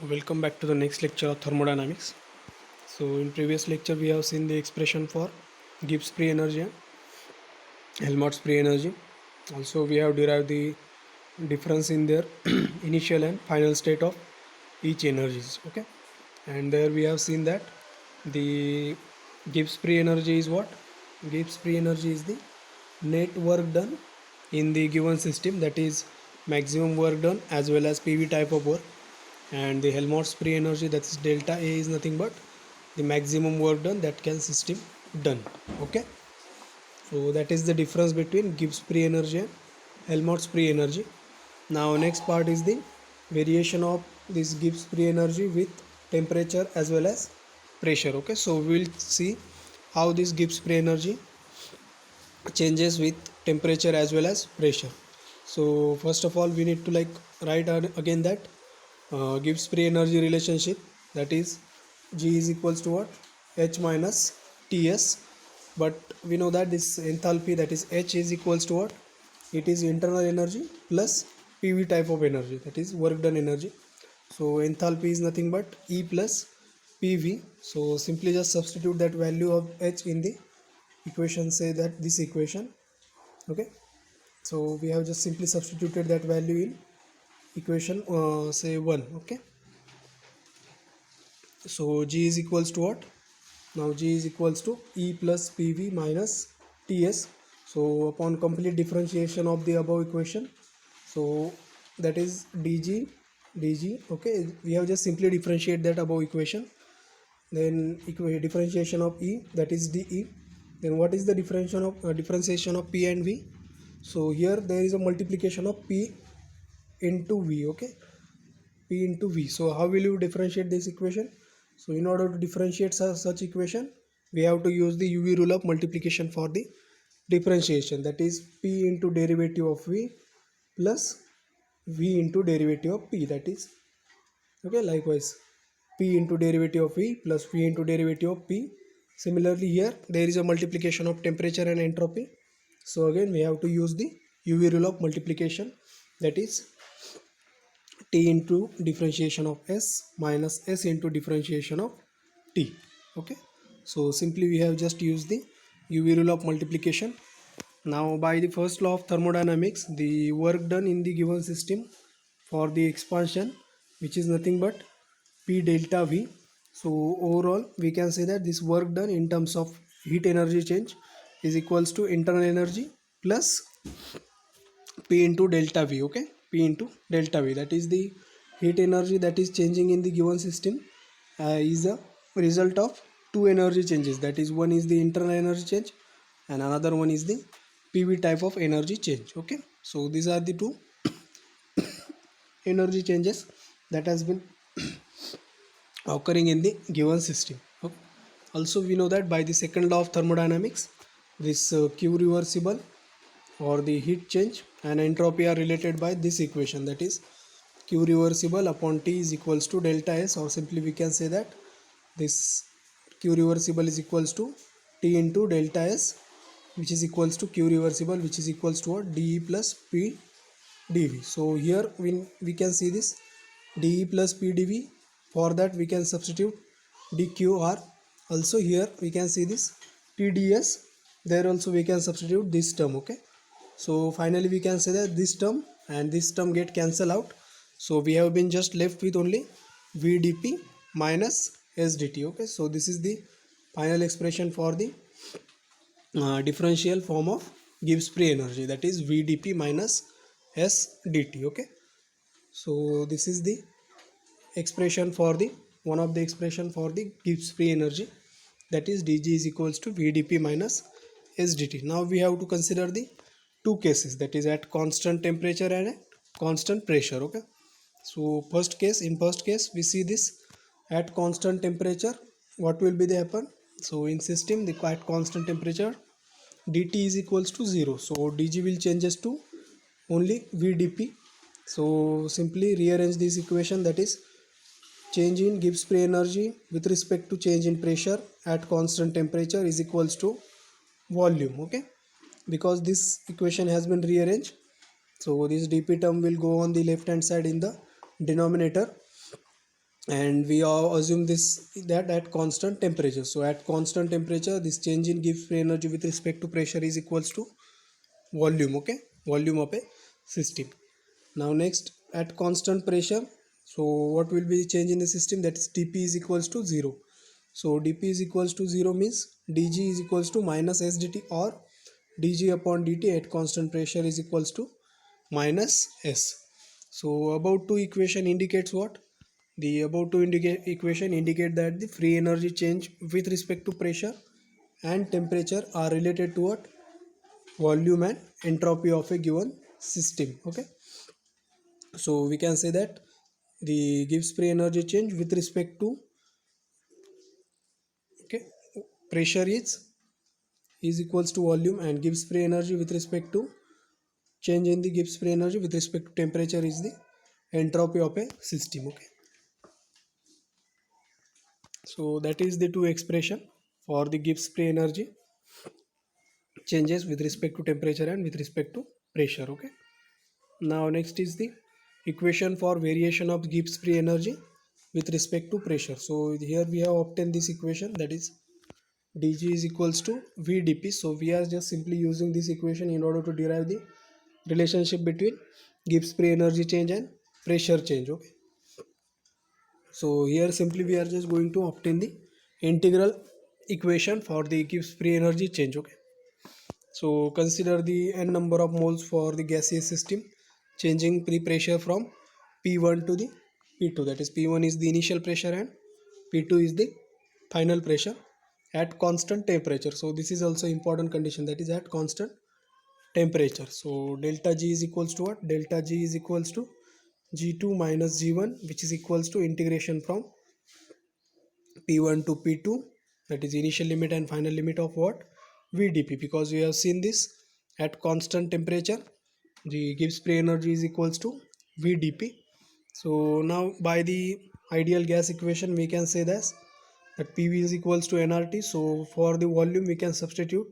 Welcome back to the next lecture of thermodynamics. So in previous lecture we have seen the expression for Gibbs free energy and Helmholtz free energy. Also we have derived the difference in their initial and final state of each energies. Okay, and there we have seen that the Gibbs free energy is what? Gibbs free energy is the net work done in the given system, that is maximum work done as well as PV type of work. And the Helmholtz free energy, that is delta A, is nothing but the maximum work done that can system done. Okay, so that is the difference between Gibbs free energy and Helmholtz free energy. Now next part is the variation of this Gibbs free energy with temperature as well as pressure. Okay, so we will see how this Gibbs free energy changes with temperature as well as pressure. So first of all we need to write again that Gibbs free energy relationship, that is G is equals to what? H minus Ts. But we know that this enthalpy, that is H, is equals to what? It is internal energy plus PV type of energy, that is work done energy. So enthalpy is nothing but E plus PV. So simply just substitute that value of H in the equation, say that this equation. Okay, so we have just simply substituted that value in equation say 1. Okay, so G is equals to what? Now G is equals to E plus PV minus Ts. So upon complete differentiation of the above equation, so that is dg. Okay, we have just simply differentiate that above equation. Then differentiation of E, that is dE. Then what is the differentiation of P and V? So here there is a multiplication of P into V. Okay, P into V. So how will you differentiate this equation? So in order to differentiate such equation, we have to use the UV rule of multiplication for the differentiation, that is P into derivative of V plus V into derivative of P, that is okay. Likewise P into derivative of V plus V into derivative of P. Similarly here there is a multiplication of temperature and entropy. So again we have to use the UV rule of multiplication, that is T into differentiation of S minus S into differentiation of T. Okay, so simply we have just used the UV rule of multiplication. Now by the first law of thermodynamics, the work done in the given system for the expansion, which is nothing but P delta V. So overall we can say that this work done in terms of heat energy change is equals to internal energy plus P into delta V. Okay, P into delta V, that is the heat energy that is changing in the given system, is a result of two energy changes, that is one is the internal energy change and another one is the PV type of energy change. Okay, so these are the two energy changes that has been occurring in the given system. Okay. Also we know that by the second law of thermodynamics, this Q reversible or the heat change and entropy are related by this equation, that is Q reversible upon T is equals to delta S, or simply we can say that this Q reversible is equals to T into delta S, which is equals to Q reversible, which is equals to what? dE plus P dV. So here we can see this dE plus P dV. For that we can substitute dQr. Also here we can see this TdS. There also we can substitute this term. Okay, so finally we can say that this term and this term get cancel out. So we have been just left with only VdP minus SdT. Okay, so this is the final expression for the differential form of Gibbs free energy, that is VdP minus SdT. Okay, so this is the expression for the one of the expression for the Gibbs free energy, that is dG is equals to VdP minus SdT. Now we have to consider the two cases, that is at constant temperature and at constant pressure. Okay, so in first case we see this at constant temperature, what will be the happen? So in system, the at constant temperature dt is equals to 0, so dg will changes to only VdP. So simply rearrange this equation, that is change in Gibbs free energy with respect to change in pressure at constant temperature is equals to volume. Okay, because this equation has been rearranged, so this dp term will go on the left hand side in the denominator, and we all assume this that at constant temperature. So at constant temperature, this change in Gibbs free energy with respect to pressure is equals to volume. Okay, volume of a system. Now next, at constant pressure, so what will be change in the system? That is dp is equals to 0. So dp is equals to 0 means dg is equals to minus s dt, or dg upon dt at constant pressure is equals to minus s. So above two equation indicates what? The above two equation indicate that the free energy change with respect to pressure and temperature are related to what? Volume and entropy of a given system. Okay, so we can say that the Gibbs free energy change with respect to, okay, pressure is equals to volume, and Gibbs free energy with respect to change in the Gibbs free energy with respect to temperature is the entropy of a system. Okay, so that is the two expression for the Gibbs free energy changes with respect to temperature and with respect to pressure. Okay, now next is the equation for variation of Gibbs free energy with respect to pressure. So here we have obtained this equation, that is dg is equals to vdp. So we are just simply using this equation in order to derive the relationship between Gibbs free energy change and pressure change. Okay, so here simply we are just going to obtain the integral equation for the Gibbs free energy change. Okay, so consider the n number of moles for the gaseous system changing pre-pressure from P1 to the P2. That is, P1 is the initial pressure and P2 is the final pressure at constant temperature. So this is also important condition, that is at constant temperature. So delta G is equals to what? Delta G is equals to G2 minus G1, which is equals to integration from P1 to P2, that is initial limit and final limit of what? VdP, because we have seen this at constant temperature the Gibbs free energy is equals to VdP. So now by the ideal gas equation we can say this, that PV is equals to nRT. So for the volume we can substitute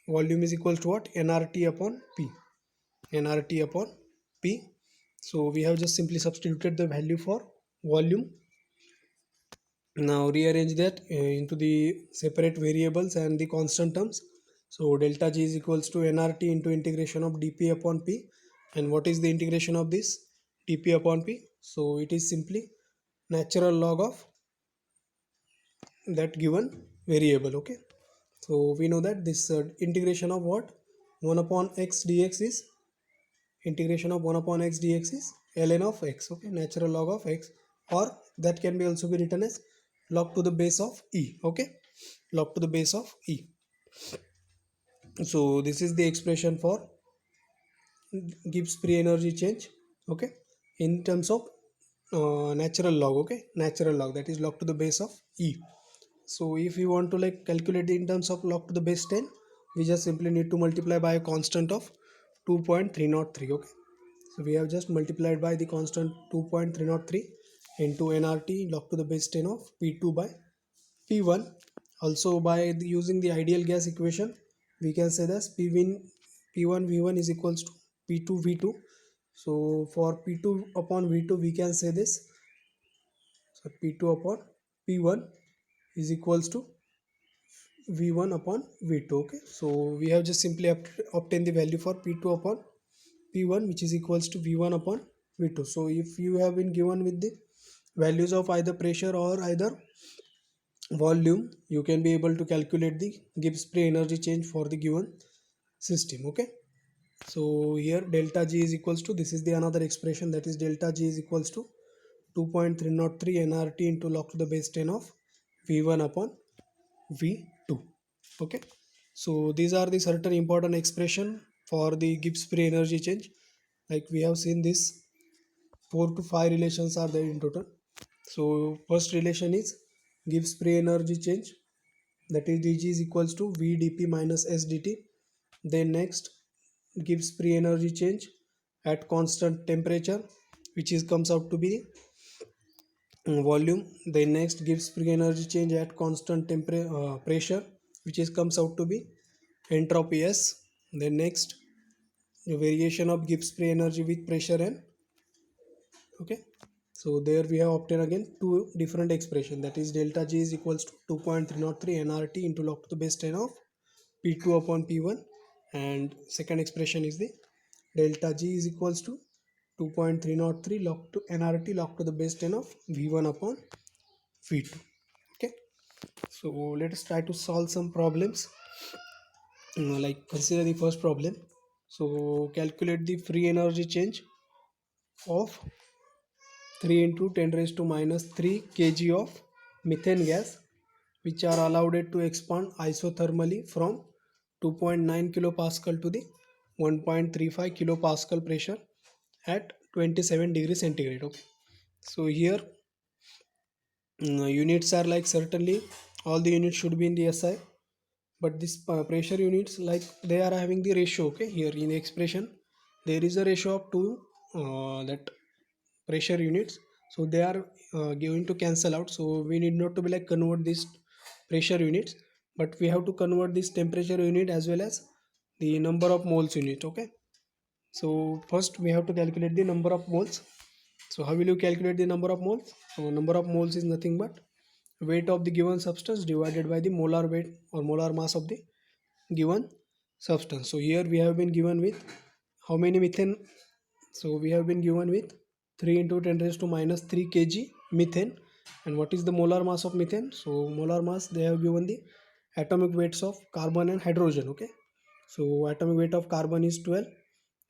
volume is equals to what? nRT upon P, nRT upon P. So we have just simply substituted the value for volume. Now rearrange that into the separate variables and the constant terms. So delta G is equals to nRT into integration of dP upon P. And what is the integration of this dP upon P? So it is simply natural log of that given variable. Okay, so we know that this integration of what? 1 upon x dx is integration of 1 upon x dx is ln of x. Okay, natural log of x, or that can be also be written as log to the base of e. Okay, log to the base of e. So this is the expression for Gibbs free energy change. Okay, in terms of natural log. Okay, natural log, that is log to the base of e. So if you want to like calculate in terms of log to the base 10, we just simply need to multiply by a constant of 2.303. Okay, so we have just multiplied by the constant 2.303 into nRT log to the base 10 of P2 by P1. Also by using the ideal gas equation, we can say that P1 V1 is equals to P2 V2. So for P2 upon V2 we can say this. So P2 upon P1 is equals to V1 upon V2. Okay, so we have just simply obtained the value for P2 upon P1, which is equals to V1 upon V2. So if you have been given with the values of either pressure or either volume, you can be able to calculate the Gibbs free energy change for the given system. Okay, so here delta G is equals to, this is the another expression, that is delta G is equals to 2.303 nRT into log to the base 10 of V1 upon V2. Okay, so these are the certain important expression for the Gibbs free energy change. Like we have seen this 4 to 5 relations are there in total. So first relation is Gibbs free energy change, that is dg is equals to vdp minus sdt. Then next, Gibbs free energy change at constant temperature, which is comes out to be volume. Then next, Gibbs free energy change at constant pressure, which is comes out to be entropy S. Then next, the variation of Gibbs free energy with pressure n. Okay, So there we have obtained again two different expression, that is delta G is equals to 2.303 nRT into log to the base 10 of P2 upon P1, and second expression is the delta G is equals to 2.303 log to nRT log to the base 10 of V1 upon V2. Okay, so let us try to solve some problems. Like consider the first problem. So calculate the free energy change of 3 into 10 raised to minus 3 kg of methane gas, which are allowed it to expand isothermally from 2.9 kilopascal to the 1.35 kilopascal pressure at 27 degrees centigrade. Okay, so here units are like, certainly all the units should be in the SI, but this pressure units, like they are having the ratio. Okay, here in the expression there is a ratio of two that pressure units, so they are going to cancel out, so we need not to be like convert this pressure units, but we have to convert this temperature unit as well as the number of moles unit. Okay, so first we have to calculate the number of moles. So how will you calculate the number of moles? So number of moles is nothing but weight of the given substance divided by the molar weight or molar mass of the given substance. So here we have been given with how many methane? So we have been given with 3 into 10 raised to minus 3 kg methane. And what is the molar mass of methane? So molar mass, they have given the atomic weights of carbon and hydrogen. Okay, so atomic weight of carbon is 12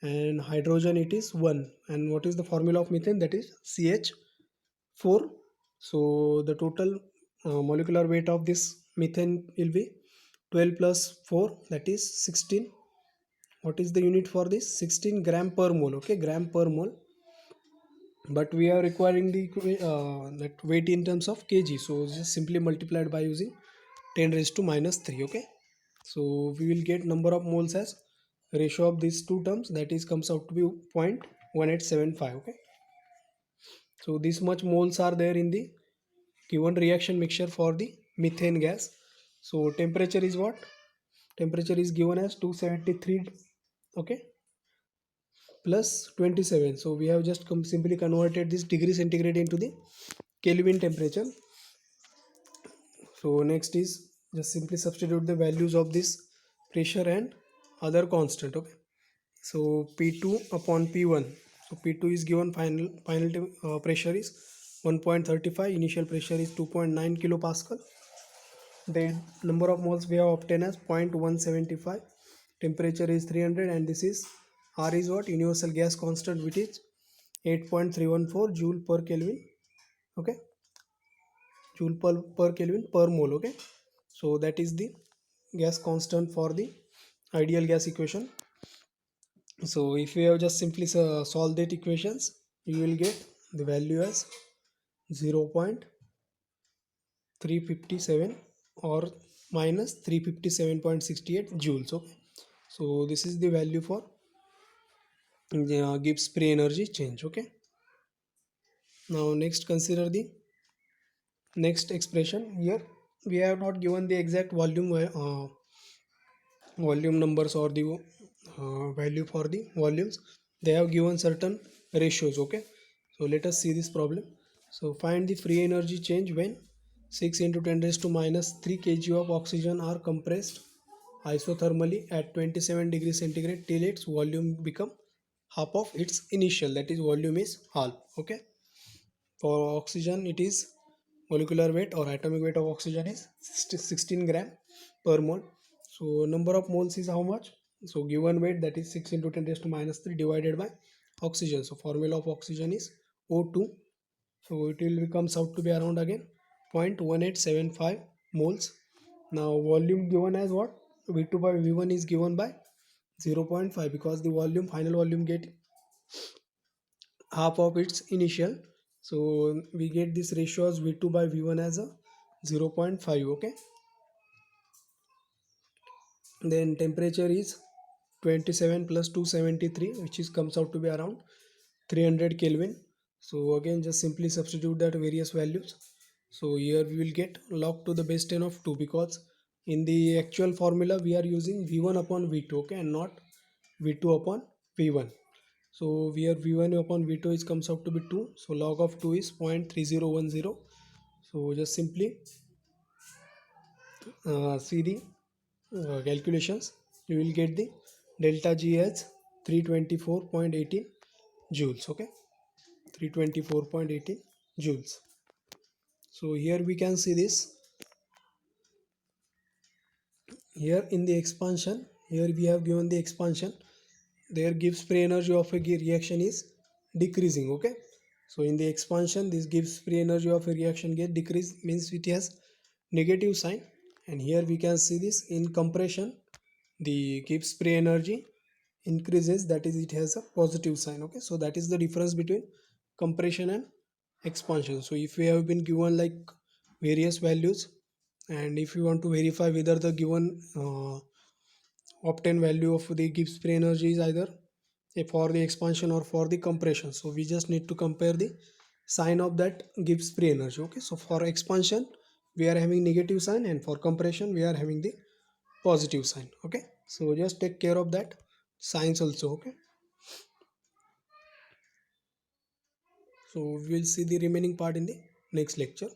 and hydrogen it is 1. And what is the formula of methane? That is CH4. So the total molecular weight of this methane will be 12 plus 4, that is 16. What is the unit for this? 16 gram per mole. Okay, gram per mole, but we are requiring the that weight in terms of kg, so just simply multiplied by using 10 raised to minus 3. Okay, so we will get number of moles as ratio of these two terms, that is comes out to be 0.1875. Okay, so this much moles are there in the given reaction mixture for the methane gas. So temperature is what? Temperature is given as 273. Okay, plus 27. So we have just simply converted this degree centigrade into the Kelvin temperature. So next is just simply substitute the values of this pressure and other constant. Okay, so P2 upon P1. So P2 is given, final pressure is 1.35, initial pressure is 2.9 kilopascal. The number of moles we have obtained as 0.175, temperature is 300, and this is R is what? Universal gas constant, which is 8.314 joule per Kelvin. Okay, joule per Kelvin per mole. Okay, so that is the gas constant for the ideal gas equation. So if we have just simply solve that equations, you will get the value as 0.357 or minus 357.68 joules. Okay, so this is the value for Gibbs free energy change. Okay, now next consider the next expression. Here we have not given the exact volume numbers or the value for the volumes. They have given certain ratios. Okay, so let us see this problem. So find the free energy change when 6 into 10 raised to minus 3 kg of oxygen are compressed isothermally at 27 degrees centigrade till its volume become half of its initial, that is volume is half. Okay, for oxygen it is molecular weight or atomic weight of oxygen is 16 gram per mole. So number of moles is how much? So given weight, that is 6 into 10 raised to minus 3 divided by oxygen. So formula of oxygen is O2. So it will becomes out to be around again 0.1875 moles. Now volume given as what? V2 by V1 is given by 0.5, because the volume, final volume get half of its initial. So we get this ratio as V2 by V1 as a 0.5. Okay, then temperature is 27 plus 273, which is comes out to be around 300 Kelvin. So again just simply substitute that various values. So here we will get log to the base 10 of 2, because in the actual formula we are using V1 upon V2. Okay, and not V2 upon V1. So here V1 upon V2 is comes out to be 2. So log of 2 is 0.3010. So just simply see the calculations. You will get the delta G as 324.18 joules. Okay, 324.18 joules. So here we can see this. Here in the expansion, here we have given the expansion. There Gibbs free energy of a reaction is decreasing. Okay, so in the expansion, this Gibbs free energy of a reaction get decreased, means it has negative sign. And here we can see this in compression, the Gibbs free energy increases, that is it has a positive sign. Okay, so that is the difference between compression and expansion. So if we have been given like various values, and if you want to verify whether the given obtained value of the Gibbs free energy is either for the expansion or for the compression, so we just need to compare the sign of that Gibbs free energy. Okay, so for expansion we are having negative sign, and for compression we are having the positive sign. Okay, so just take care of that signs also. Okay, so we will see the remaining part in the next lecture.